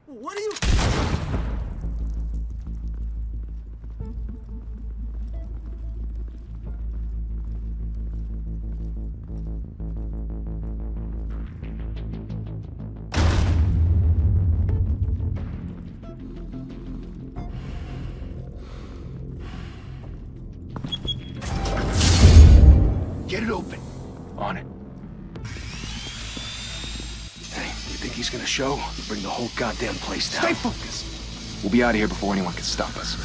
What are you... Get it open. On it. Hey, you think he's gonna show? Bring the whole goddamn place down. Stay focused. We'll be out of here before anyone can stop us.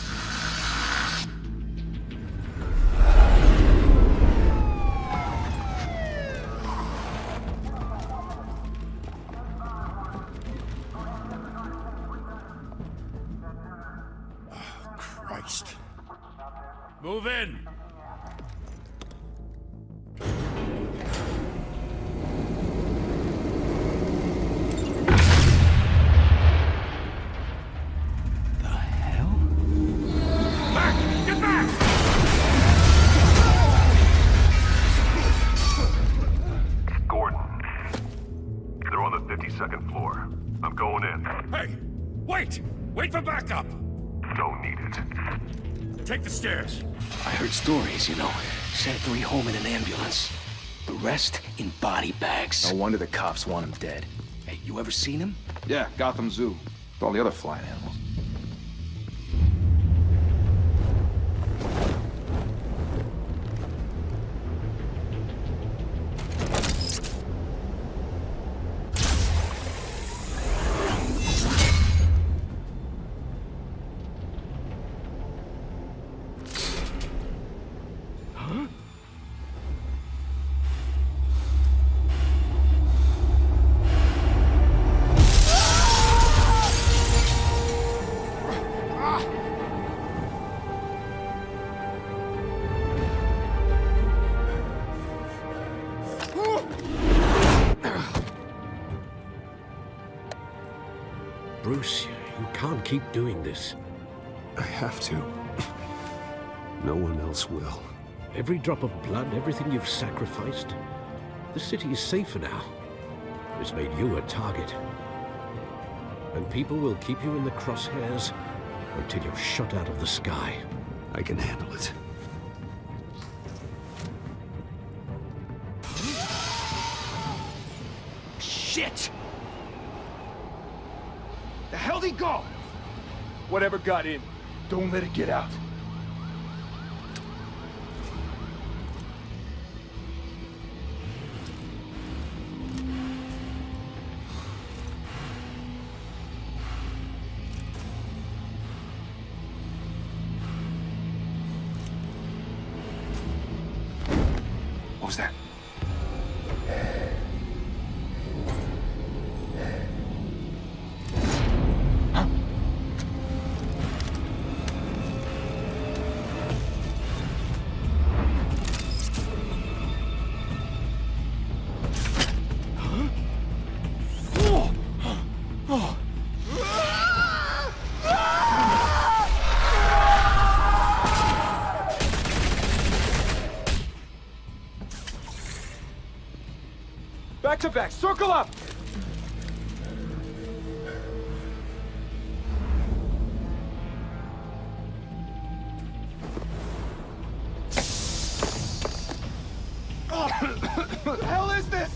Oh, Christ. Move in! Wait for backup! Don't need it. Take the stairs. I heard stories, you know. Sent 3 home in an ambulance. The rest in body bags. No wonder the cops want him dead. Hey, you ever seen him? Yeah, Gotham Zoo. With all the other flying animals. Bruce, you can't keep doing this. I have to. No one else will. Every drop of blood, everything you've sacrificed. The city is safer now. It's made you a target. And people will keep you in the crosshairs until you're shot out of the sky. I can handle it. Shit! The hell'd he go? Whatever got in, don't let it get out. What was that? Back to back, circle up! What the hell is this?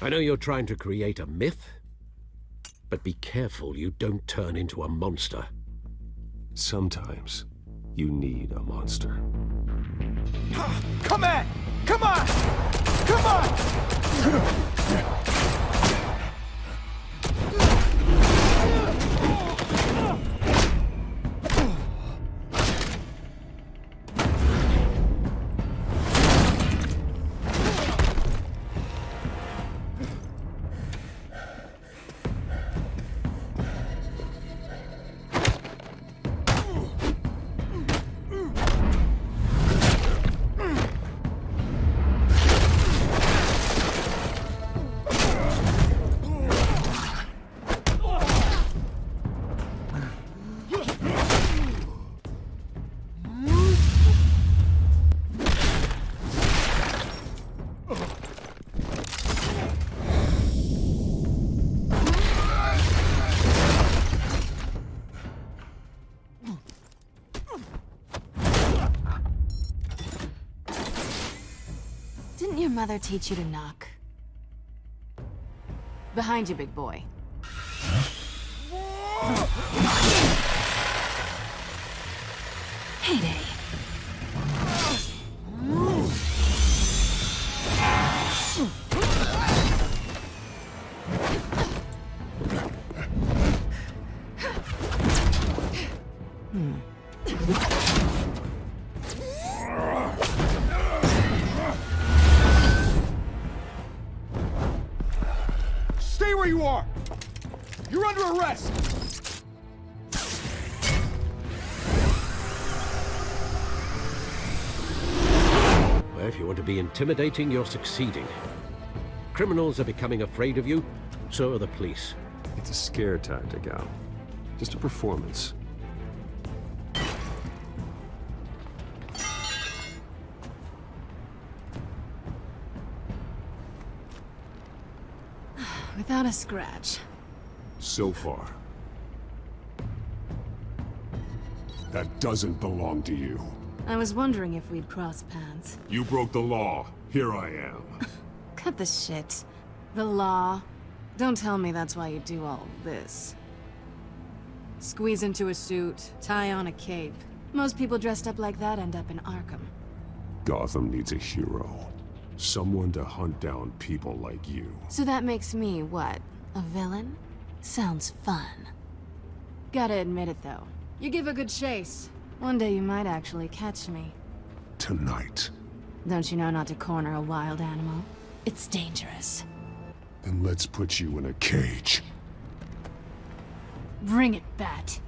I know you're trying to create a myth, but be careful you don't turn into a monster. Sometimes you need a monster. Come on! Come on! Come on! Didn't your mother teach you to knock? Behind you, big boy. Heyday. Stay where you are! You're under arrest! Well, if you want to be intimidating, you're succeeding. Criminals are becoming afraid of you, so are the police. It's a scare tactic, Al. Just a performance. Without a scratch. So far. That doesn't belong to you. I was wondering if we'd cross paths. You broke the law. Here I am. Cut the shit. The law. Don't tell me that's why you do all this. Squeeze into a suit, tie on a cape. Most people dressed up like that end up in Arkham. Gotham needs a hero. Someone to hunt down people like you. So that makes me, what, a villain? Sounds fun. Gotta admit it, though. You give a good chase. One day you might actually catch me. Tonight. Don't you know not to corner a wild animal? It's dangerous. Then let's put you in a cage. Bring it, Bat.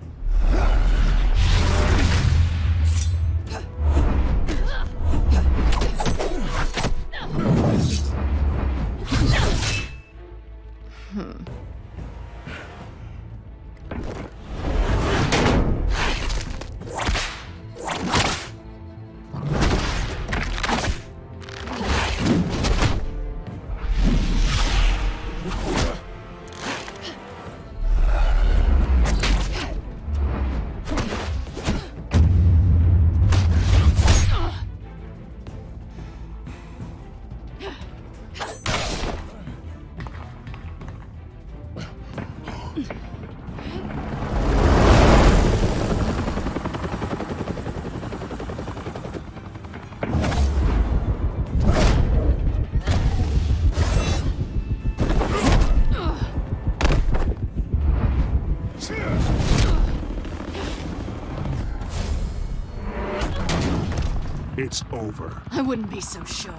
It's over. I wouldn't be so sure.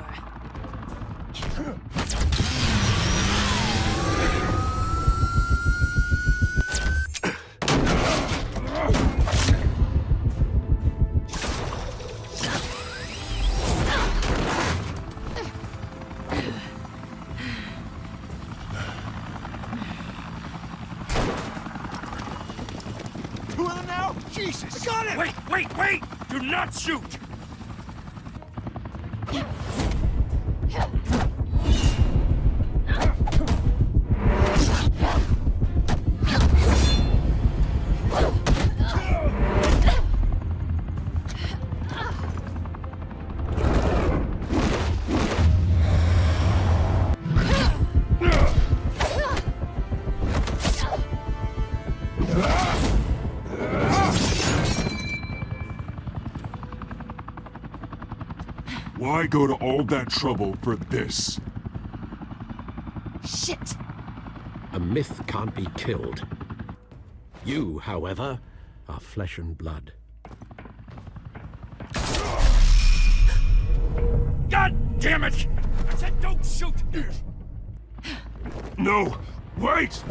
Who am I now? Jesus! I got him! Wait! Do not shoot! Why go to all that trouble for this? Shit! A myth can't be killed. You, however, are flesh and blood. God damn it! I said don't shoot! No! Wait!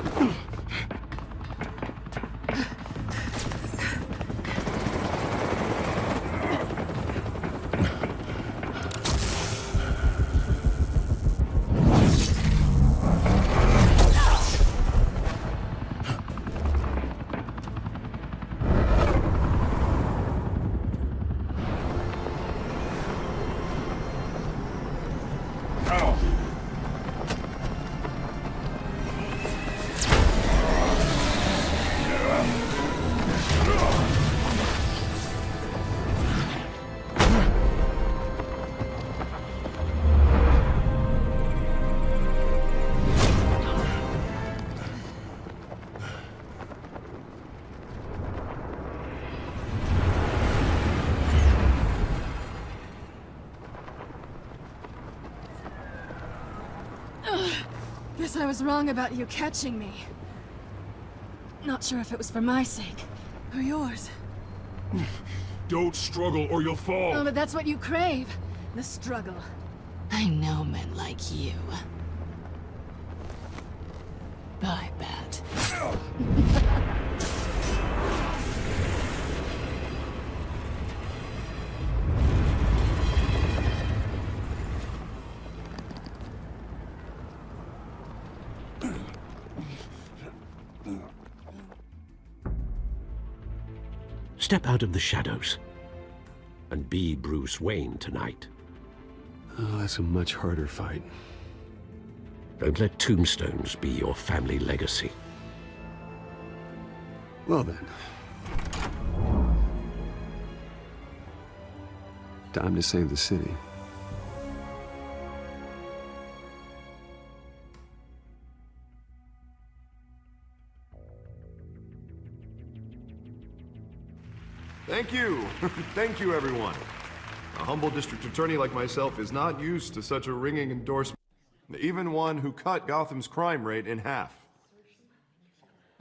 I was wrong about you catching me. Not sure if it was for my sake, or yours. Don't struggle or you'll fall. Oh, but that's what you crave. The struggle. I know men like you. Bye, Bat. Step out of the shadows and be Bruce Wayne tonight. Oh, that's a much harder fight. Don't let tombstones be your family legacy. Well then. Time to save the city. Thank you. Thank you, everyone. A humble district attorney like myself is not used to such a ringing endorsement. Even one who cut Gotham's crime rate in half.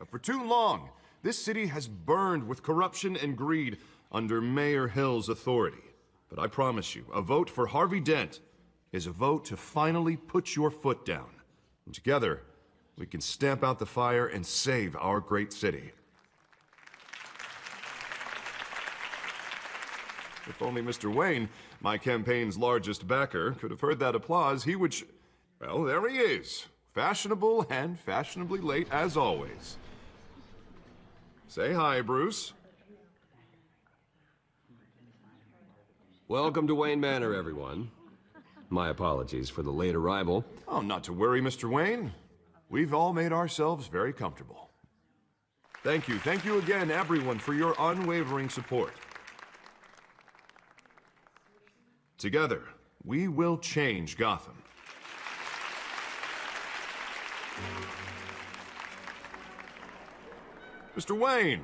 For too long, this city has burned with corruption and greed under Mayor Hill's authority. But I promise you, a vote for Harvey Dent is a vote to finally put your foot down. And together, we can stamp out the fire and save our great city. If only Mr. Wayne, my campaign's largest backer, could have heard that applause, he would well, there he is. Fashionable and fashionably late as always. Say hi, Bruce. Welcome to Wayne Manor, everyone. My apologies for the late arrival. Oh, not to worry, Mr. Wayne. We've all made ourselves very comfortable. Thank you again, everyone, for your unwavering support. Together, we will change Gotham. Mr. Wayne,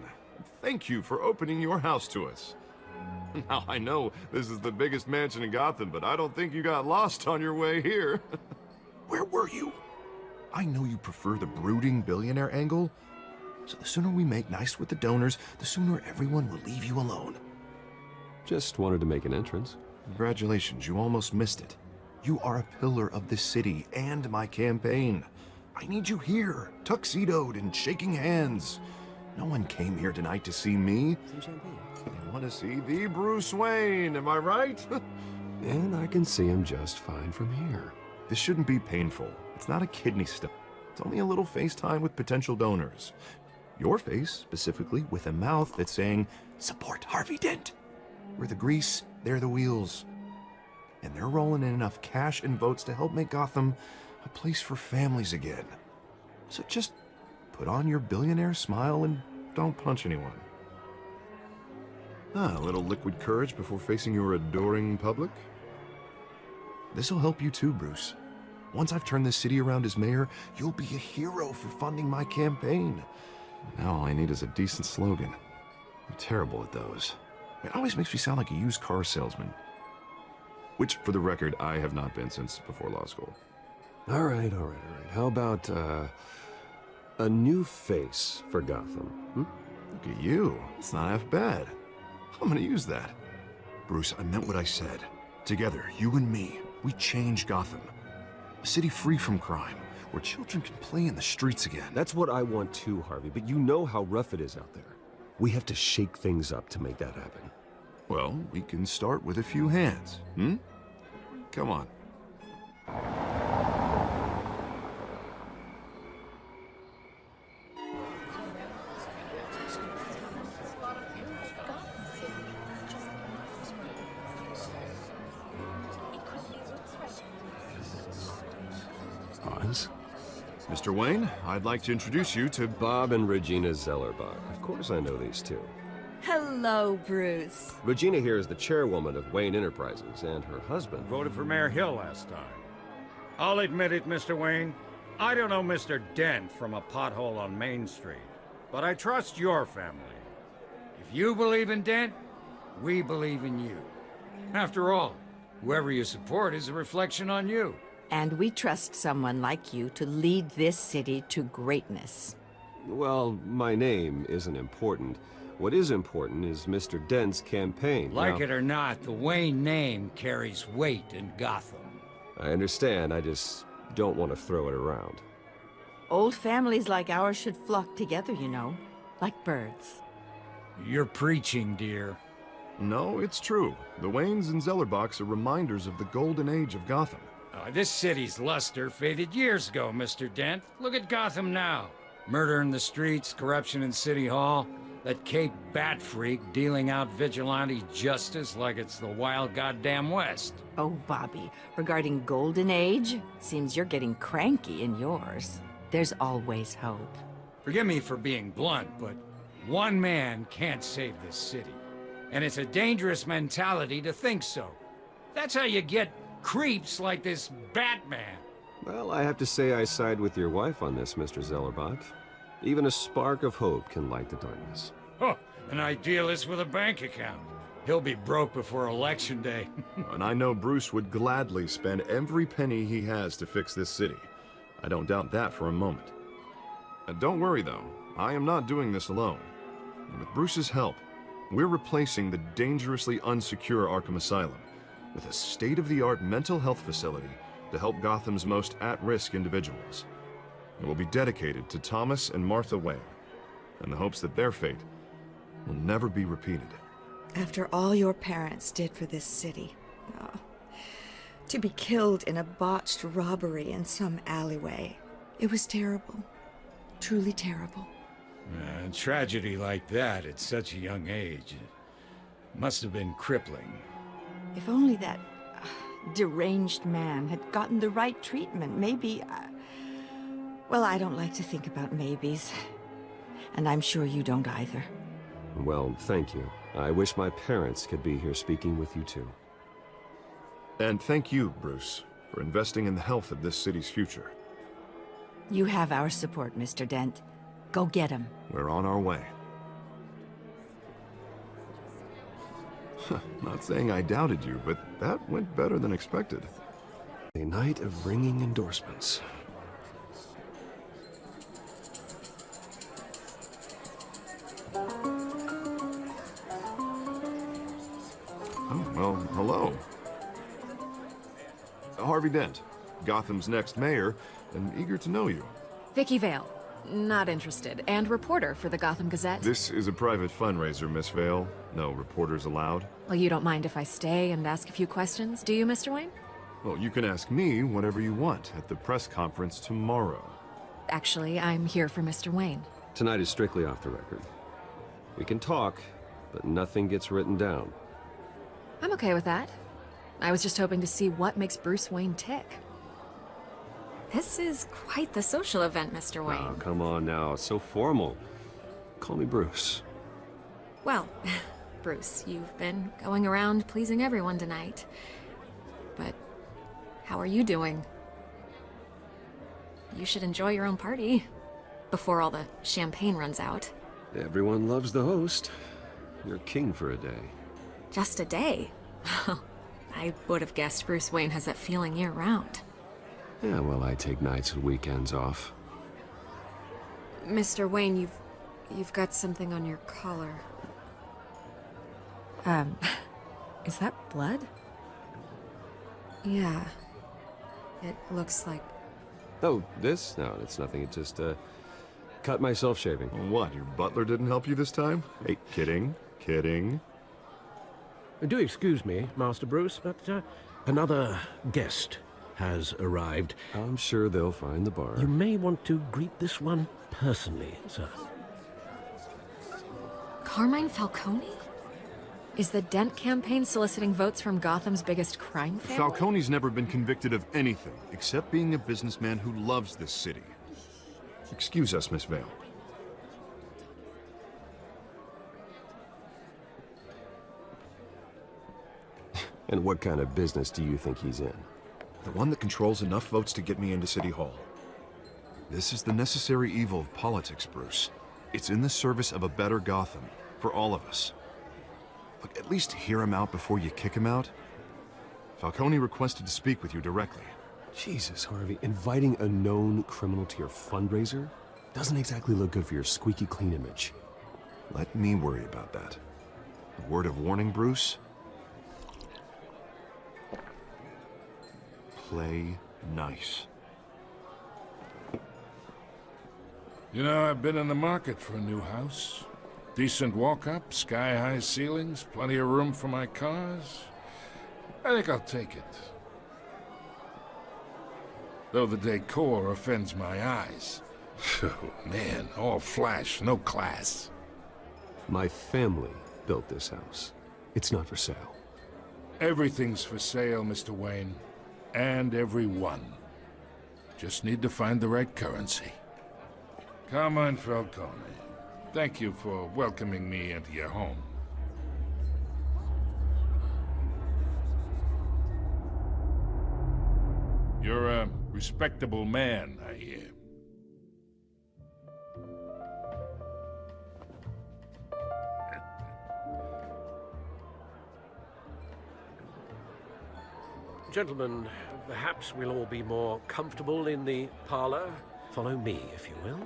thank you for opening your house to us. Now, I know this is the biggest mansion in Gotham, but I don't think you got lost on your way here. Where were you? I know you prefer the brooding billionaire angle, so the sooner we make nice with the donors, the sooner everyone will leave you alone. Just wanted to make an entrance. Congratulations, you almost missed it. You are a pillar of this city and my campaign. I need you here, tuxedoed and shaking hands. No one came here tonight to see me. They want to see the Bruce Wayne, am I right? And I can see him just fine from here. This shouldn't be painful. It's not a kidney stone. It's only a little FaceTime with potential donors. Your face, specifically, with a mouth that's saying, support Harvey Dent. We're the grease, they're the wheels. And they're rolling in enough cash and votes to help make Gotham a place for families again. So just put on your billionaire smile and don't punch anyone. A little liquid courage before facing your adoring public. This'll help you too, Bruce. Once I've turned this city around as mayor, you'll be a hero for funding my campaign. Now all I need is a decent slogan. I'm terrible at those. It always makes me sound like a used car salesman. Which, for the record, I have not been since before law school. All right. How about, a new face for Gotham? Look at you. It's not half bad. I'm gonna use that. Bruce, I meant what I said. Together, you and me, we change Gotham. A city free from crime, where children can play in the streets again. That's what I want too, Harvey, but you know how rough it is out there. We have to shake things up to make that happen. Well, we can start with a few hands, Come on. Oz? Mr. Wayne, I'd like to introduce you to Bob and Regina Zellerbach. Of course I know these two. Hello, Bruce. Regina here is the chairwoman of Wayne Enterprises, and her husband Voted for Mayor Hill last time. I'll admit it, Mr. Wayne. I don't know Mr. Dent from a pothole on Main Street, but I trust your family. If you believe in Dent, we believe in you. After all, whoever you support is a reflection on you. And we trust someone like you to lead this city to greatness. Well, my name isn't important. What is important is Mr. Dent's campaign. Like it or not, the Wayne name carries weight in Gotham. I understand, I just don't want to throw it around. Old families like ours should flock together, you know, like birds. You're preaching, dear. No, it's true. The Waynes and Zellerbachs are reminders of the golden age of Gotham. This city's luster faded years ago, Mr. Dent. Look at Gotham now. Murder in the streets, corruption in City Hall, that Cape Bat freak dealing out vigilante justice like it's the wild goddamn West. Oh, Bobby, regarding Golden Age, seems you're getting cranky in yours. There's always hope. Forgive me for being blunt, but one man can't save this city. And it's a dangerous mentality to think so. That's how you get creeps like this Batman. Well, I have to say I side with your wife on this, Mr. Zellerbach. Even a spark of hope can light the darkness. Oh, an idealist with a bank account. He'll be broke before Election Day. And I know Bruce would gladly spend every penny he has to fix this city. I don't doubt that for a moment. Don't worry, though. I am not doing this alone. And with Bruce's help, we're replacing the dangerously unsecure Arkham Asylum with a state-of-the-art mental health facility to help Gotham's most at-risk individuals. It will be dedicated to Thomas and Martha Wayne, in the hopes that their fate will never be repeated. After all your parents did for this city, to be killed in a botched robbery in some alleyway, it was terrible. Truly terrible. A tragedy like that at such a young age must have been crippling. If only that deranged man had gotten the right treatment, maybe... Well, I don't like to think about maybes. And I'm sure you don't either. Well, thank you. I wish my parents could be here speaking with you too. And thank you, Bruce, for investing in the health of this city's future. You have our support, Mr. Dent. Go get him. We're on our way. Not saying I doubted you, but that went better than expected. A night of ringing endorsements. Oh, well, hello. Harvey Dent, Gotham's next mayor, and eager to know you. Vicky Vale. Not interested. And reporter for the Gotham Gazette. This is a private fundraiser, Miss Vale. No reporters allowed. Well, you don't mind if I stay and ask a few questions, do you, Mr. Wayne? Well, you can ask me whatever you want at the press conference tomorrow. Actually, I'm here for Mr. Wayne. Tonight is strictly off the record. We can talk, but nothing gets written down. I'm okay with that. I was just hoping to see what makes Bruce Wayne tick. This is quite the social event, Mr. Wayne. Oh, come on now. It's so formal. Call me Bruce. Well, Bruce, you've been going around pleasing everyone tonight. But how are you doing? You should enjoy your own party before all the champagne runs out. Everyone loves the host. You're king for a day. Just a day? I would have guessed Bruce Wayne has that feeling year-round. Yeah, well, I take nights and weekends off. Mr. Wayne, you've got something on your collar. Is that blood? Yeah. It looks like... Oh, this? No, it's nothing. It just, cut myself shaving. What, your butler didn't help you this time? Hey, kidding. Kidding. Do excuse me, Master Bruce, but another guest has arrived. I'm sure they'll find the bar. You may want to greet this one personally, sir. Carmine Falcone? Is the Dent campaign soliciting votes from Gotham's biggest crime family? Falcone's never been convicted of anything, except being a businessman who loves this city. Excuse us, Miss Vale. And what kind of business do you think he's in? The one that controls enough votes to get me into City Hall. This is the necessary evil of politics, Bruce. It's in the service of a better Gotham, for all of us. Look, at least hear him out before you kick him out. Falcone requested to speak with you directly. Jesus, Harvey, inviting a known criminal to your fundraiser doesn't exactly look good for your squeaky clean image. Let me worry about that. A word of warning, Bruce? Play nice. You know, I've been in the market for a new house. Decent walk-up, sky-high ceilings, plenty of room for my cars. I think I'll take it. Though the decor offends my eyes. Oh, man, all flash, no class. My family built this house. It's not for sale. Everything's for sale, Mr. Wayne. And everyone. Just need to find the right currency. Carmine Falcone, thank you for welcoming me into your home. You're a respectable man, I hear. Gentlemen, perhaps we'll all be more comfortable in the parlor. Follow me, if you will.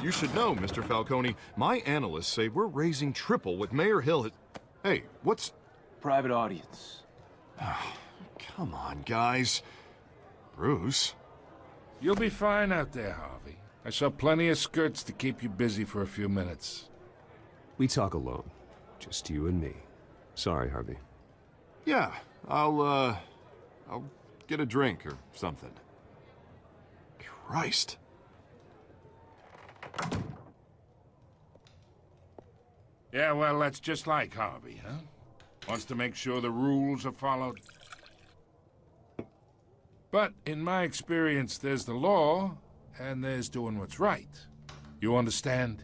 You should know, Mr. Falcone, my analysts say we're raising triple with Mayor Hill. Hey, what's... Private audience. Come on, guys. Bruce? You'll be fine out there, Harvey. I saw plenty of skirts to keep you busy for a few minutes. We talk alone. Just you and me. Sorry, Harvey. Yeah, I'll get a drink or something. Christ. Yeah, well, that's just like Harvey, huh? Wants to make sure the rules are followed. But in my experience, there's the law, and there's doing what's right. You understand?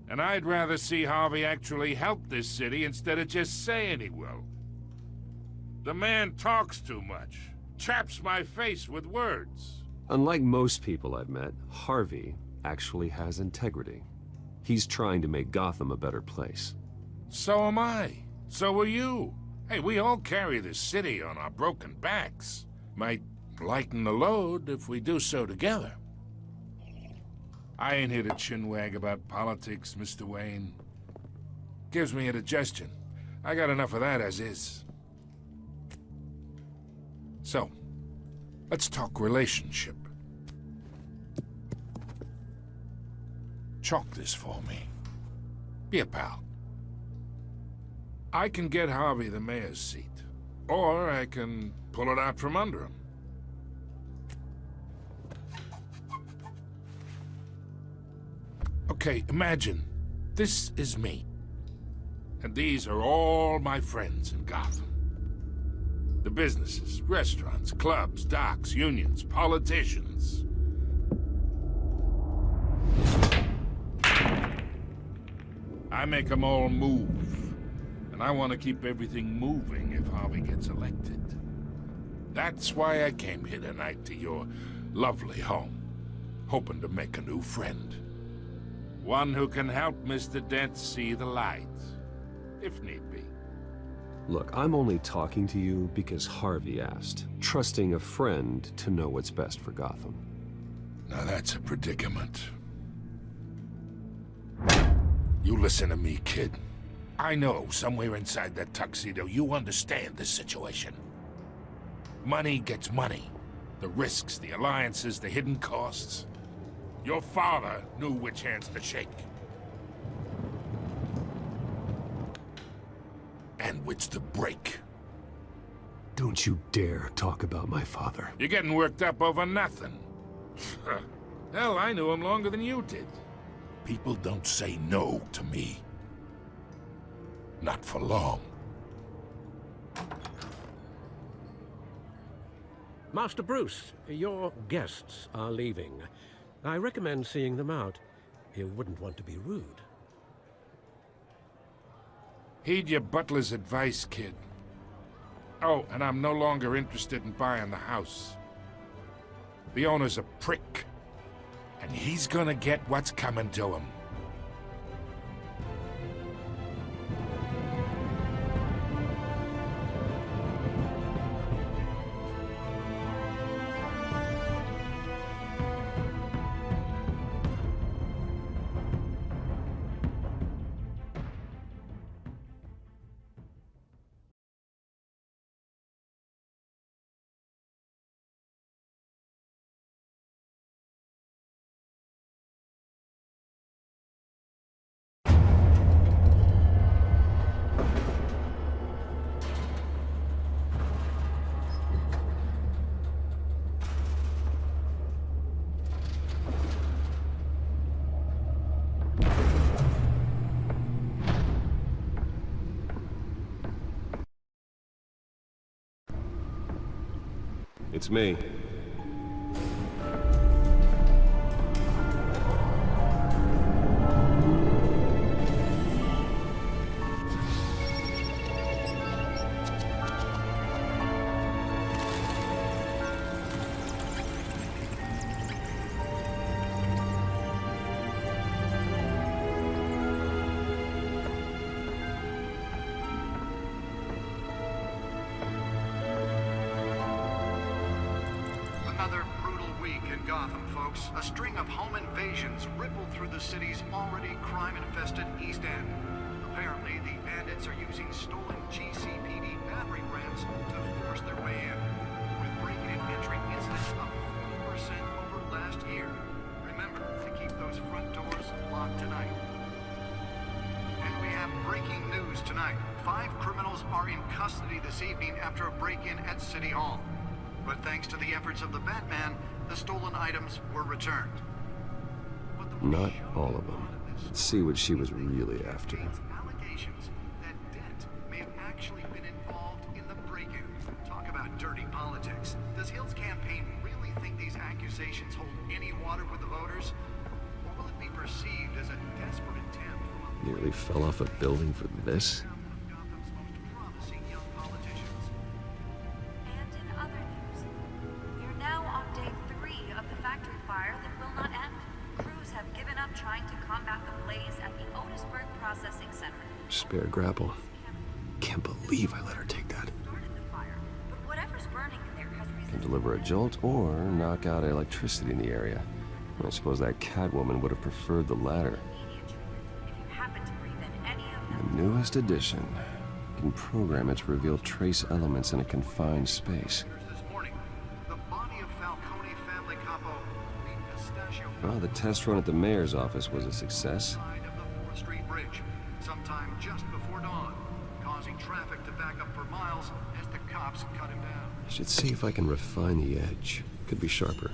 And I'd rather see Harvey actually help this city instead of just saying he will. The man talks too much. Chaps my face with words. Unlike most people I've met, Harvey actually has integrity. He's trying to make Gotham a better place. So am I. So are you. Hey, we all carry this city on our broken backs. Might lighten the load if we do so together. I ain't here to chinwag about politics, Mr. Wayne. Gives me indigestion. I got enough of that as is. So, let's talk relationship. Chalk this for me. Be a pal. I can get Harvey the mayor's seat, or I can pull it out from under him. Okay, imagine, this is me. And these are all my friends in Gotham. The businesses, restaurants, clubs, docks, unions, politicians. I make them all move. And I want to keep everything moving if Harvey gets elected. That's why I came here tonight to your lovely home, hoping to make a new friend. One who can help Mr. Dent see the light, if need be. Look, I'm only talking to you because Harvey asked, trusting a friend to know what's best for Gotham. Now that's a predicament. You listen to me, kid. I know somewhere inside that tuxedo you understand this situation. Money gets money. The risks, the alliances, the hidden costs. Your father knew which hands to shake. And which to break. Don't you dare talk about my father. You're getting worked up over nothing. Hell, I knew him longer than you did. People don't say no to me. Not for long. Master Bruce, your guests are leaving. I recommend seeing them out. You wouldn't want to be rude. Heed your butler's advice, kid. Oh, and I'm no longer interested in buying the house. The owner's a prick. And he's gonna get what's coming to him. Beats me. Another brutal week in Gotham, folks. A string of home invasions rippled through the city's already crime-infested East End. Apparently, the bandits are using stolen GCPD battery rams to force their way in, with breaking and entering incidents up 40% over last year. Remember to keep those front doors locked tonight. And we have breaking news tonight. 5 criminals are in custody this evening after a break-in at City Hall. But thanks to the efforts of the Batman, the stolen items were returned. Not all of them. Let's see what she was really after. Allegations that Dent may have actually been involved in the break-in. Talk about dirty politics. Does Hill's campaign really think these accusations hold any water with the voters? Or will it be perceived as a desperate attempt from Nearly fell off a building for this? Spare grapple. Can't believe I let her take that. Can deliver a jolt or knock out electricity in the area. I suppose that Catwoman would have preferred the latter. The newest edition can program it to reveal trace elements in a confined space. Well, the test run at the mayor's office was a success. Sometime just before dawn, causing traffic to back up for miles as the cops cut him down. I should see if I can refine the edge. Could be sharper.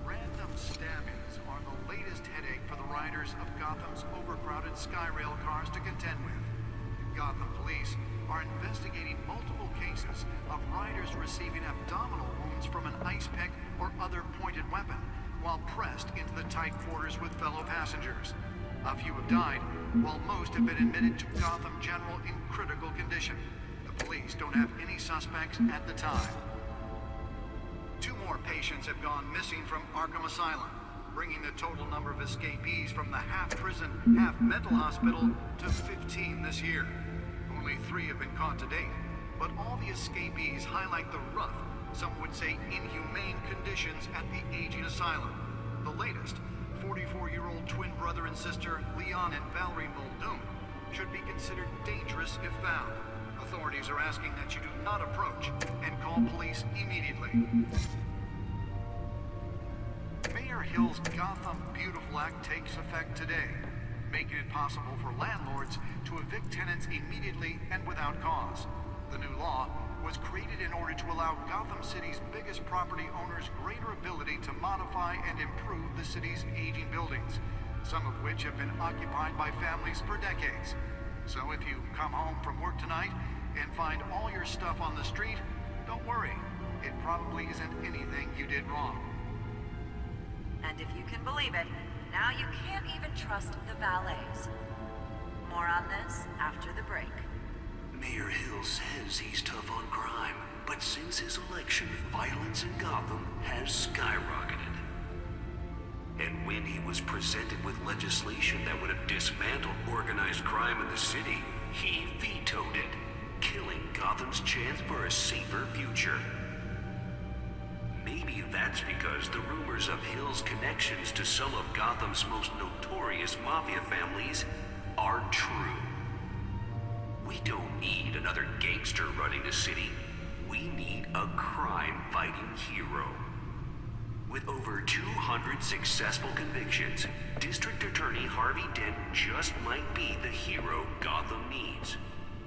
Random stabbings are the latest headache for the riders of Gotham's overcrowded Skyrail cars to contend with. Gotham police are investigating multiple cases of riders receiving abdominal wounds from an ice pick or other pointed weapon while pressed into the tight quarters with fellow passengers. A few have died, while most have been admitted to Gotham General in critical condition. The police don't have any suspects at the time. 2 more patients have gone missing from Arkham Asylum, bringing the total number of escapees from the half-prison, half-mental hospital to 15 this year. Only 3 have been caught to date, but all the escapees highlight the rough, some would say inhumane conditions at the aging asylum. The latest, 44-year-old twin brother and sister Leon and Valerie Muldoon should be considered dangerous if found. Authorities are asking that you do not approach and call police immediately. Mayor Hill's Gotham Beautiful Act takes effect today, making it possible for landlords to evict tenants immediately and without cause. The new law was created in order to allow Gotham City's biggest property owners greater ability to modify and improve the city's aging buildings, some of which have been occupied by families for decades. So if you come home from work tonight and find all your stuff on the street, don't worry. It probably isn't anything you did wrong. And if you can believe it, now you can't even trust the valets. More on this after the break. Mayor Hill says he's tough on crime, but since his election, violence in Gotham has skyrocketed. And when he was presented with legislation that would have dismantled organized crime in the city, he vetoed it, killing Gotham's chance for a safer future. Maybe that's because the rumors of Hill's connections to some of Gotham's most notorious mafia families are true. We don't need another gangster running the city. We need a crime-fighting hero. With over 200 successful convictions, District Attorney Harvey Dent just might be the hero Gotham needs.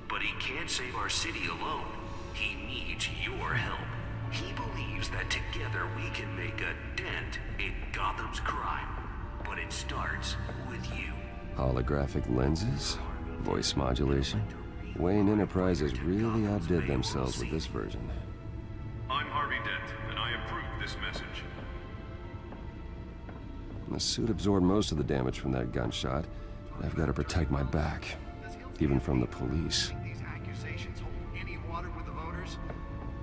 But he can't save our city alone. He needs your help. He believes that together we can make a dent in Gotham's crime. But it starts with you. Holographic lenses? Voice modulation? Wayne Enterprises really outdid themselves with this version. I'm The suit absorbed most of the damage from that gunshot, but I've got to protect my back, even from the police. These accusations hold any water with the voters?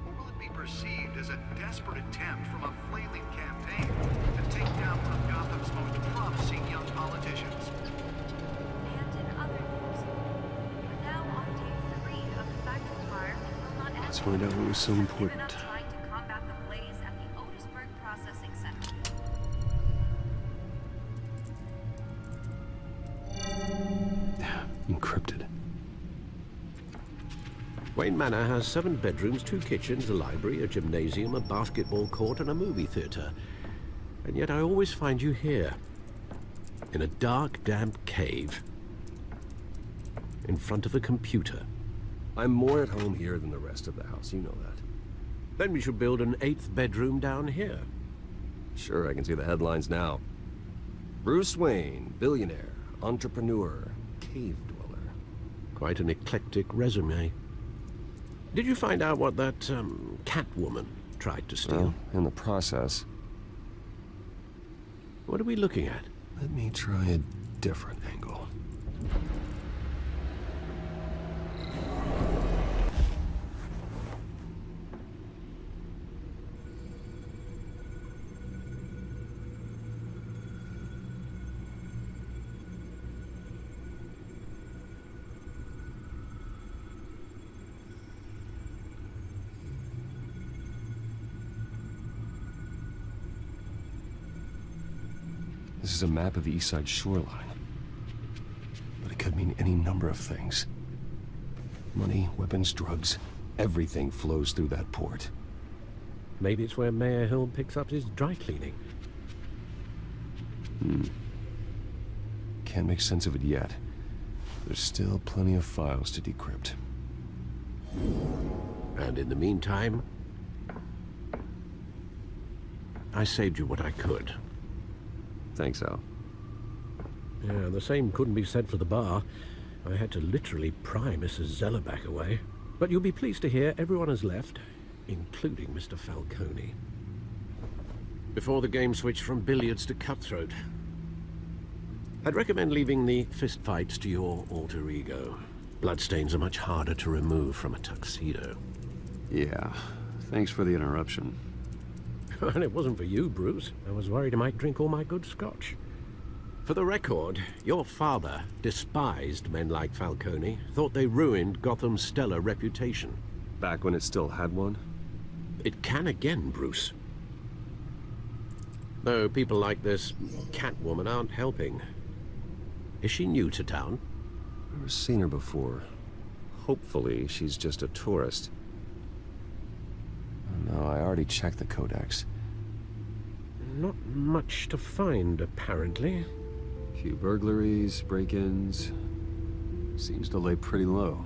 Or will it be perceived as a desperate attempt from a flailing campaign to take down one of Gotham's most promising young politicians? And in other news, we're now on day 3 of the factory fire that will not end. Let's find out what was so important. Enough time to combat the blaze at the Otisburg Processing Center. Encrypted. Wayne Manor has 7 bedrooms, 2 kitchens, a library, a gymnasium, a basketball court, and a movie theater. And yet I always find you here, in a dark, damp cave, in front of a computer. I'm more at home here than the rest of the house, you know that. Then we should build an 8th bedroom down here. Sure, I can see the headlines now. Bruce Wayne, billionaire, entrepreneur, cave dweller. Quite an eclectic resume. Did you find out what that, Catwoman tried to steal? Well, in the process. What are we looking at? Let me try a different angle. This is a map of the East Side shoreline. But it could mean any number of things. Money, weapons, drugs, everything flows through that port. Maybe it's where Mayor Hill picks up his dry cleaning. Can't make sense of it yet. There's still plenty of files to decrypt. And in the meantime, I saved you what I could. Thanks, Al. Yeah, the same couldn't be said for the bar. I had to literally pry Mrs. Zellerbach away. But you'll be pleased to hear everyone has left, including Mr. Falcone. Before the game switched from billiards to cutthroat. I'd recommend leaving the fistfights to your alter ego. Bloodstains are much harder to remove from a tuxedo. Yeah, thanks for the interruption. And it wasn't for you, Bruce. I was worried I might drink all my good scotch. For the record, your father despised men like Falcone, thought they ruined Gotham's stellar reputation. Back when it still had one? It can again, Bruce. Though people like this Catwoman aren't helping. Is she new to town? Never seen her before. Hopefully, she's just a tourist. No, I already checked the codex. Not much to find, apparently. Few burglaries, break-ins. Seems to lay pretty low.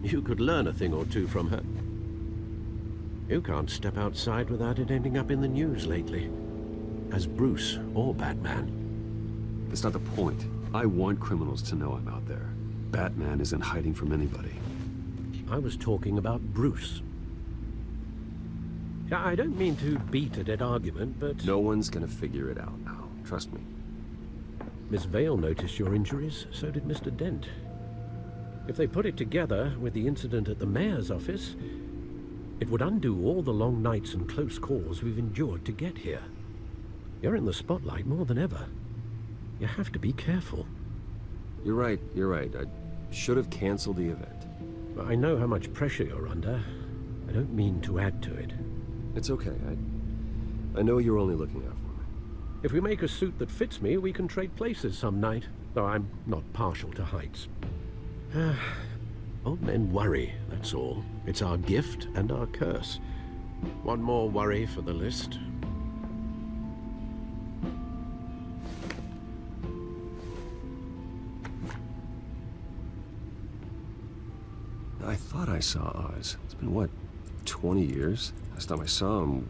You could learn a thing or two from her. You can't step outside without it ending up in the news lately. As Bruce or Batman. That's not the point. I want criminals to know I'm out there. Batman isn't hiding from anybody. I was talking about Bruce. I don't mean to beat a dead argument, but... No one's gonna figure it out now. Trust me. Miss Vale noticed your injuries, so did Mr. Dent. If they put it together with the incident at the mayor's office, it would undo all the long nights and close calls we've endured to get here. You're in the spotlight more than ever. You have to be careful. You're right. I should have canceled the event. I know how much pressure you're under. I don't mean to add to it. It's okay. I know you're only looking out for me. If we make a suit that fits me, we can trade places some night. Though I'm not partial to heights. Old men worry, that's all. It's our gift and our curse. One more worry for the list. I thought I saw Oz. It's been, what, 20 years? Last time I saw him,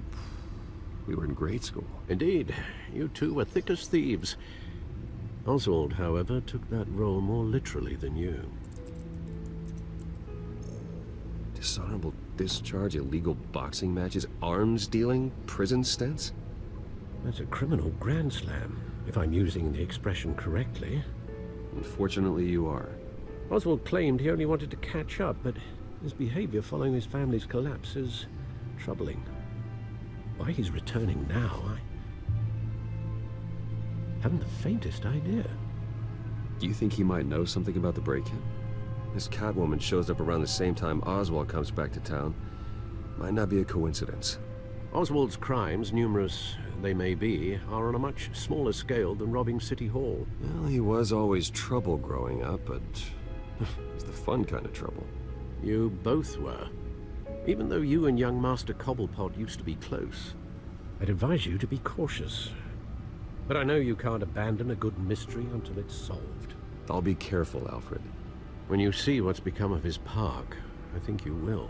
we were in grade school. Indeed. You two were thick as thieves. Oswald, however, took that role more literally than you. Dishonorable discharge, illegal boxing matches, arms dealing, prison stints? That's a criminal grand slam. If I'm using the expression correctly. Unfortunately, you are. Oswald claimed he only wanted to catch up, but his behavior following his family's collapse is troubling. Why he's returning now, I haven't the faintest idea. Do you think he might know something about the break-in? This Catwoman shows up around the same time Oswald comes back to town. Might not be a coincidence. Oswald's crimes, numerous they may be, are on a much smaller scale than robbing City Hall. Well, he was always trouble growing up, but it's the fun kind of trouble. You both were. Even though you and young Master Cobblepot used to be close. I'd advise you to be cautious. But I know you can't abandon a good mystery until it's solved. I'll be careful, Alfred. When you see what's become of his park, I think you will.